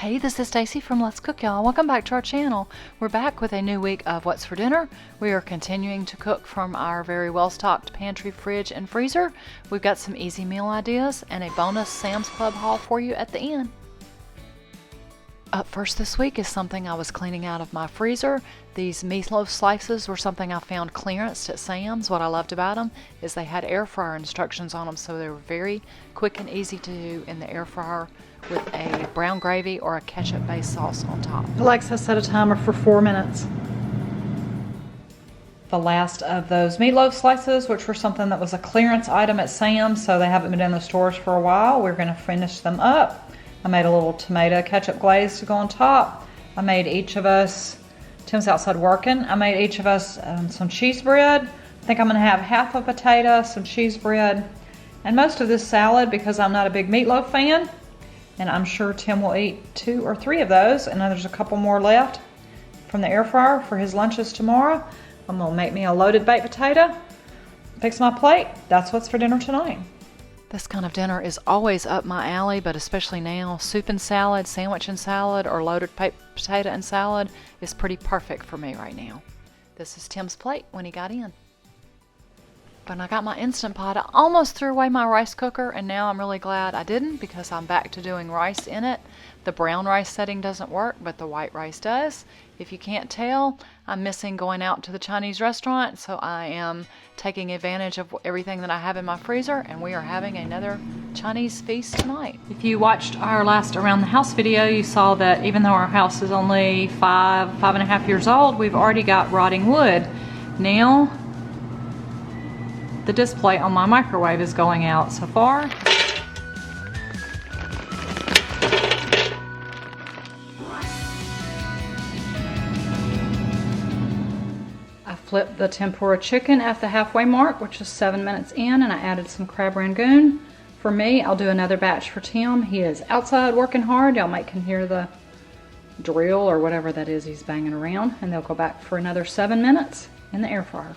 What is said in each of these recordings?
Hey, this is Stacy from Let's Cook, y'all. Welcome back to our channel. We're back with a new week of What's for Dinner. We are continuing to cook from our very well-stocked pantry, fridge, and freezer. We've got some easy meal ideas and a bonus Sam's Club haul for you at the end. Up first this week is something I was cleaning out of my freezer. These meatloaf slices were something I found clearanced at Sam's. What I loved about them is they had air fryer instructions on them, so they were very quick and easy to do in the air fryer with a brown gravy or a ketchup-based sauce on top. Alexa, set a timer for 4 minutes. The last of those meatloaf slices, which were something that was a clearance item at Sam's, so they haven't been in the stores for a while. We're going to finish them up. I made a little tomato ketchup glaze to go on top. I made each of us, Tim's outside working, I made each of us some cheese bread. I think I'm going to have half a potato, some cheese bread, and most of this salad because I'm not a big meatloaf fan. And I'm sure Tim will eat 2 or 3 of those, and then there's a couple more left from the air fryer for his lunches tomorrow. I'm going to make me a loaded baked potato, fix my plate. That's what's for dinner tonight. This kind of dinner is always up my alley, but especially now, soup and salad, sandwich and salad, or loaded potato and salad is pretty perfect for me right now. This is Tim's plate when he got in. When I got my Instant Pot, I almost threw away my rice cooker, and now I'm really glad I didn't because I'm back to doing rice in it. The brown rice setting doesn't work, but the white rice does. If you can't tell, I'm missing going out to the Chinese restaurant, so I am taking advantage of everything that I have in my freezer, and we are having another Chinese feast tonight. If you watched our last Around the House video, you saw that even though our house is only 5.5 years old, we've already got rotting wood. Now, the display on my microwave is going out so far. I flipped the tempura chicken at the halfway mark, which is 7 minutes in, and I added some crab rangoon. For me, I'll do another batch for Tim. He is outside working hard. Y'all might can hear the drill or whatever that is he's banging around, and they'll go back for another 7 minutes in the air fryer.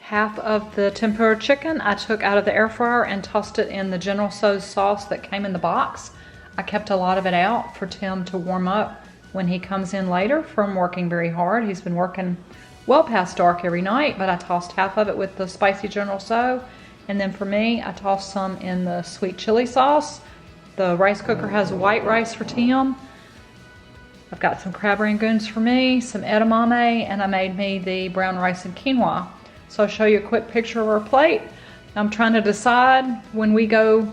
Half of the tempura chicken I took out of the air fryer and tossed it in the General Tso's sauce that came in the box. I kept a lot of it out for Tim to warm up when he comes in later from working very hard. He's been working well past dark every night, but I tossed half of it with the spicy General Tso. And then for me, I tossed some in the sweet chili sauce. The rice cooker has white rice for Tim. I've got some crab rangoons for me, some edamame, and I made me the brown rice and quinoa. So I'll show you a quick picture of our plate. I'm trying to decide when we go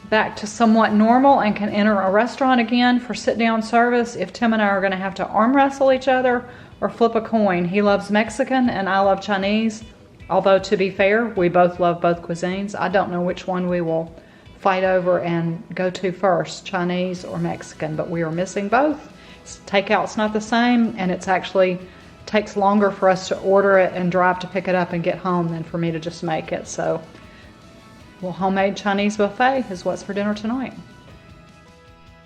back to somewhat normal and can enter a restaurant again for sit-down service, if Tim and I are going to have to arm wrestle each other or flip a coin. He loves Mexican and I love Chinese. Although, to be fair, we both love both cuisines. I don't know which one we will fight over and go to first, Chinese or Mexican, but we are missing both. Takeout's not the same, and it's actually takes longer for us to order it and drive to pick it up and get home than for me to just make it. So, well, homemade Chinese buffet is what's for dinner tonight.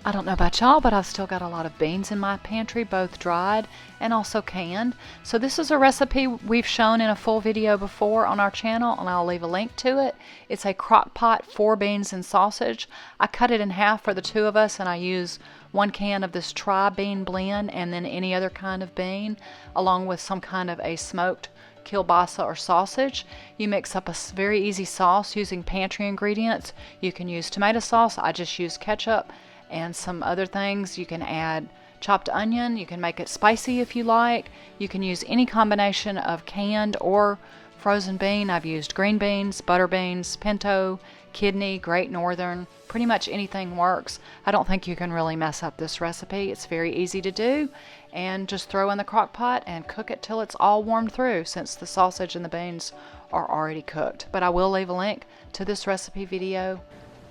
I don't know about y'all, but I've still got a lot of beans in my pantry, both dried and also canned. So this is a recipe we've shown in a full video before on our channel, and I'll leave a link to it. It's a crock pot 4 beans and sausage. I cut it in half for the 2 of us, and I use 1 can of this tri-bean blend and then any other kind of bean, along with some kind of a smoked kielbasa or sausage. You mix up a very easy sauce using pantry ingredients. You can use tomato sauce. I just use ketchup and some other things. You can add chopped onion. You can make it spicy if you like. You can use any combination of canned or frozen bean. I've used green beans, butter beans, pinto, kidney, Great Northern. Pretty much anything works. I don't think you can really mess up this recipe. It's very easy to do, and just throw in the crock pot and cook it till it's all warmed through, since the sausage and the beans are already cooked. But I will leave a link to this recipe video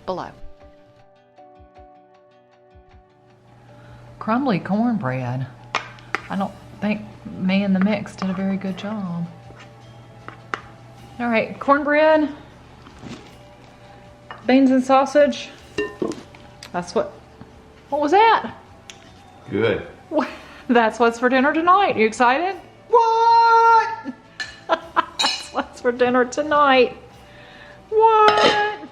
below. Crumbly cornbread. I don't think me and the mix did a very good job. All right, cornbread, beans and sausage. That's what was that? Good. That's what's for dinner tonight. You excited? What? for dinner tonight. What?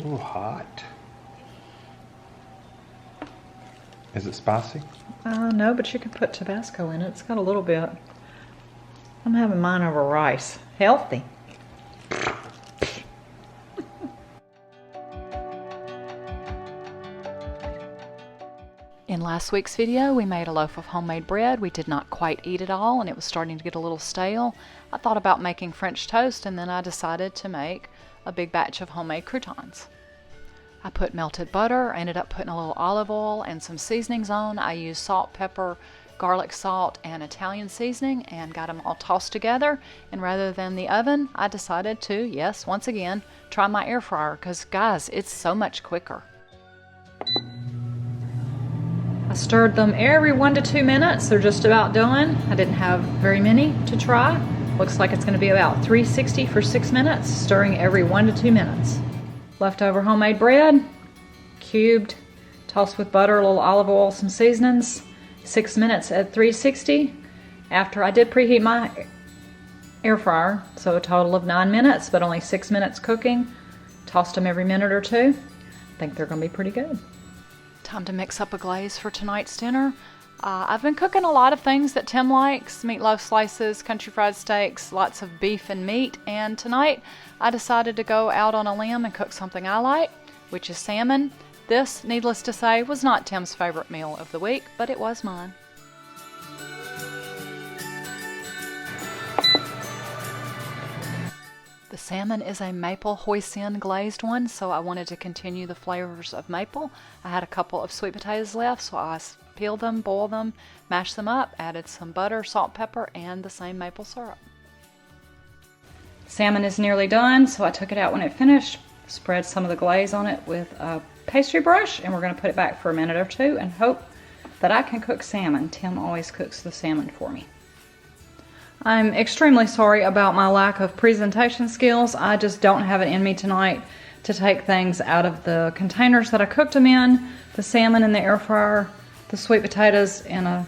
Ooh, hot. Is it spicy? No, but you can put Tabasco in it. It's got a little bit. I'm having mine over rice. Healthy. In last week's video, we made a loaf of homemade bread. We did not quite eat it all, and it was starting to get a little stale. I thought about making French toast, and then I decided to make a big batch of homemade croutons. I put melted butter, I ended up putting a little olive oil and some seasonings on. I used salt, pepper, garlic salt, and Italian seasoning, and got them all tossed together. And rather than the oven, I decided to, yes, once again, try my air fryer, because guys, it's so much quicker. I stirred them every 1 to 2 minutes. They're just about done. I didn't have very many to try. Looks like it's going to be about 360 for 6 minutes, stirring every 1 to 2 minutes. Leftover homemade bread, cubed, tossed with butter, a little olive oil, some seasonings, 6 minutes at 360. After I did preheat my air fryer, so a total of 9 minutes, but only 6 minutes cooking. Tossed them every minute or two. I think they're going to be pretty good. Time to mix up a glaze for tonight's dinner. I've been cooking a lot of things that Tim likes, meatloaf slices, country fried steaks, lots of beef and meat, and tonight I decided to go out on a limb and cook something I like, which is salmon. This, needless to say, was not Tim's favorite meal of the week, but it was mine. The salmon is a maple hoisin glazed one, so I wanted to continue the flavors of maple. I had a couple of sweet potatoes left, so I peeled them, boiled them, mashed them up, added some butter, salt, pepper, and the same maple syrup. Salmon is nearly done, so I took it out when it finished, spread some of the glaze on it with a pastry brush, and we're going to put it back for a minute or two and hope that I can cook salmon. Tim always cooks the salmon for me. I'm extremely sorry about my lack of presentation skills. I just don't have it in me tonight to take things out of the containers that I cooked them in, the salmon in the air fryer, the sweet potatoes in a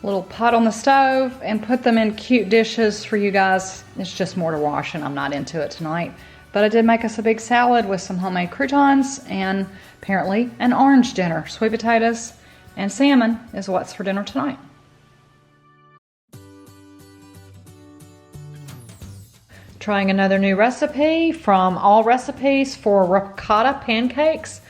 little pot on the stove, and put them in cute dishes for you guys. It's just more to wash and I'm not into it tonight. But I did make us a big salad with some homemade croutons and apparently an orange dinner. Sweet potatoes and salmon is what's for dinner tonight. Trying another new recipe from All Recipes for ricotta pancakes.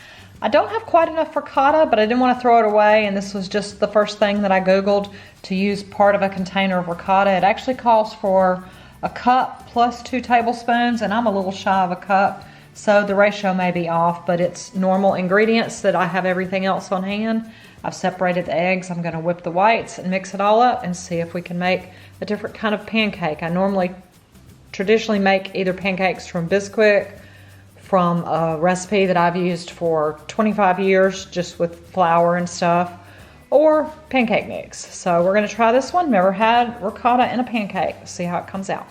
I don't have quite enough ricotta, but I didn't want to throw it away, and this was just the first thing that I Googled to use part of a container of ricotta. It actually calls for a cup plus 2 tablespoons, and I'm a little shy of a cup, so the ratio may be off, but it's normal ingredients that I have everything else on hand. I've separated the eggs. I'm going to whip the whites and mix it all up and see if we can make a different kind of pancake. I traditionally make either pancakes from Bisquick, from a recipe that I've used for 25 years just with flour and stuff, or pancake mix. So we're going to try this one. Never had ricotta in a pancake. See how it comes out.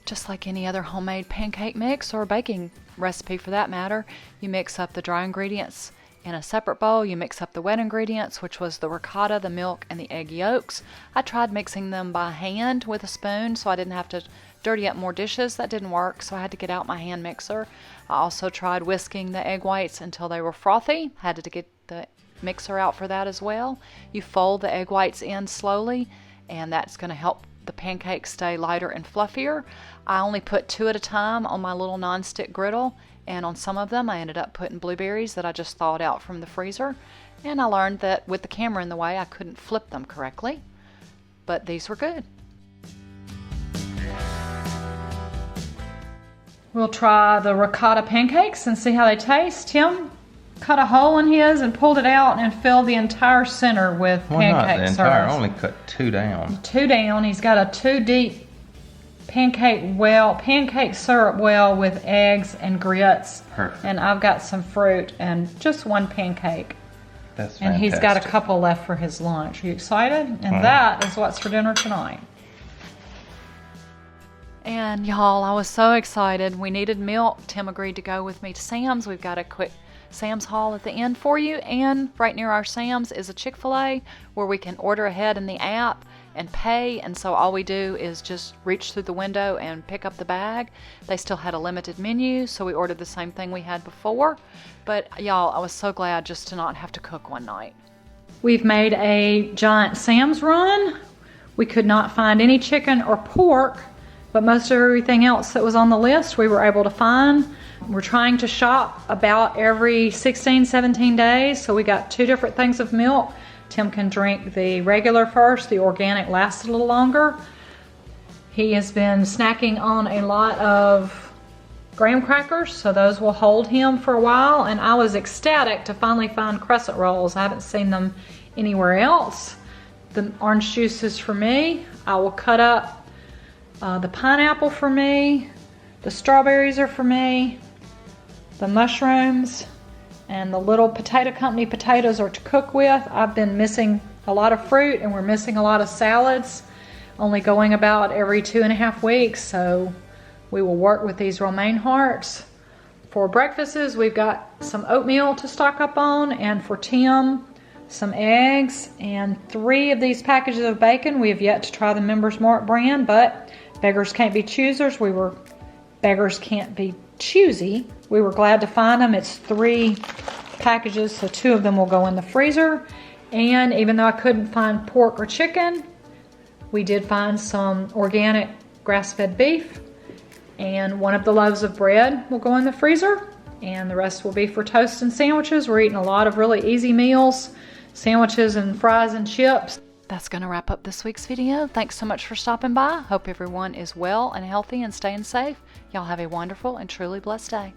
Just like any other homemade pancake mix or baking recipe for that matter, you mix up the dry ingredients in a separate bowl. You mix up the wet ingredients, which was the ricotta, the milk, and the egg yolks. I tried mixing them by hand with a spoon so I didn't have to dirty up more dishes. That didn't work, so I had to get out my hand mixer. I also tried whisking the egg whites until they were frothy. Had to get the mixer out for that as well. You fold the egg whites in slowly, and that's going to help the pancakes stay lighter and fluffier. I only put 2 at a time on my little non-stick griddle, and on some of them I ended up putting blueberries that I just thawed out from the freezer. And I learned that with the camera in the way I couldn't flip them correctly, but these were good. We'll try the ricotta pancakes and see how they taste. Tim cut a hole in his and pulled it out and filled the entire center with pancake syrup. I only cut 2 down. 2 down. He's got a 2 deep pancake syrup well with eggs and grits. Perfect. And I've got some fruit and just 1 pancake. That's fantastic. And he's got a couple left for his lunch. Are you excited? And that is what's for dinner tonight. And y'all, I was so excited. We needed milk. Tim agreed to go with me to Sam's. We've got a quick Sam's haul at the end for you. And right near our Sam's is a Chick-fil-A where we can order ahead in the app and pay. And so all we do is just reach through the window and pick up the bag. They still had a limited menu, so we ordered the same thing we had before. But y'all, I was so glad just to not have to cook one night. We've made a giant Sam's run. We could not find any chicken or pork, but most of everything else that was on the list we were able to find. We're trying to shop about every 16, 17 days, so we got 2 different things of milk. Tim can drink the regular first, the organic lasts a little longer. He has been snacking on a lot of graham crackers, so those will hold him for a while. And I was ecstatic to finally find crescent rolls. I haven't seen them anywhere else. The orange juice is for me. I will cut up the pineapple for me. The strawberries are for me. The mushrooms and the little potato company potatoes are to cook with. I've been missing a lot of fruit and we're missing a lot of salads, only going about every 2.5 weeks, so we will work with these romaine hearts. For breakfasts, we've got some oatmeal to stock up on, and for Tim, some eggs and 3 of these packages of bacon. We have yet to try the Members Mark brand, but beggars can't be choosers. Beggars can't be choosy. We were glad to find them. It's 3 packages, so 2 of them will go in the freezer. And even though I couldn't find pork or chicken, we did find some organic grass-fed beef, and 1 of the loaves of bread will go in the freezer, and the rest will be for toast and sandwiches. We're eating a lot of really easy meals, sandwiches and fries and chips. That's going to wrap up this week's video. Thanks so much for stopping by. Hope everyone is well and healthy and staying safe. Y'all have a wonderful and truly blessed day.